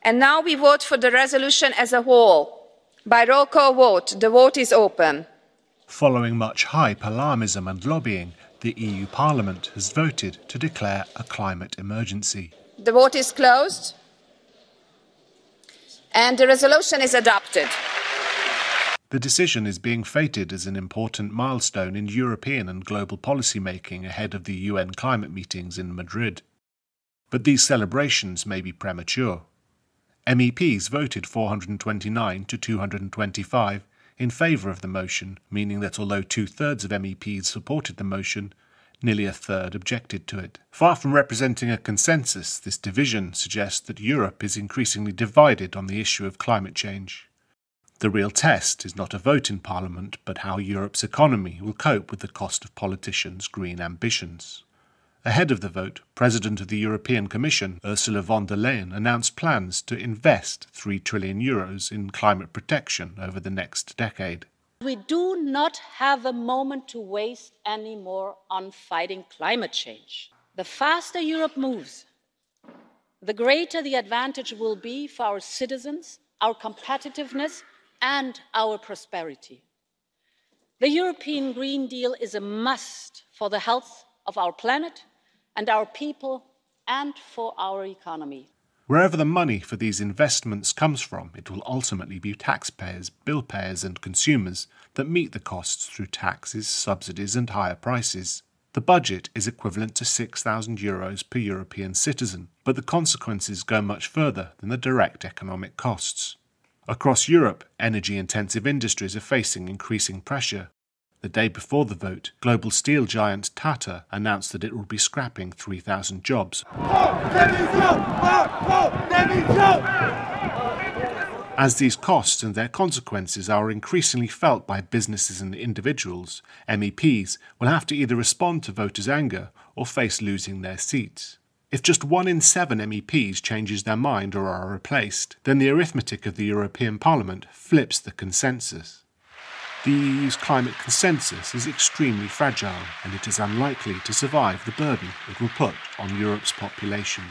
And now we vote for the resolution as a whole. By roll call vote, the vote is open. Following much hype, alarmism and lobbying, the EU Parliament has voted to declare a climate emergency. The vote is closed. And the resolution is adopted. The decision is being feted as an important milestone in European and global policy making ahead of the UN climate meetings in Madrid. But these celebrations may be premature. MEPs voted 429 to 225 in favour of the motion, meaning that although 2/3 of MEPs supported the motion, nearly a third objected to it. Far from representing a consensus, this division suggests that Europe is increasingly divided on the issue of climate change. The real test is not a vote in Parliament, but how Europe's economy will cope with the cost of politicians' green ambitions. Ahead of the vote, President of the European Commission, Ursula von der Leyen, announced plans to invest €3 trillion in climate protection over the next decade. We do not have a moment to waste anymore on fighting climate change. The faster Europe moves, the greater the advantage will be for our citizens, our competitiveness and our prosperity. The European Green Deal is a must for the health of our planet and our people and for our economy. Wherever the money for these investments comes from, it will ultimately be taxpayers, bill payers and consumers that meet the costs through taxes, subsidies and higher prices. The budget is equivalent to €6,000 per European citizen, but the consequences go much further than the direct economic costs. Across Europe, energy-intensive industries are facing increasing pressure. The day before the vote, global steel giant Tata announced that it will be scrapping 3,000 jobs. As these costs and their consequences are increasingly felt by businesses and individuals, MEPs will have to either respond to voters' anger or face losing their seats. If just 1 in 7 MEPs changes their mind or are replaced, then the arithmetic of the European Parliament flips the consensus. The EU's climate consensus is extremely fragile, and it is unlikely to survive the burden it will put on Europe's population.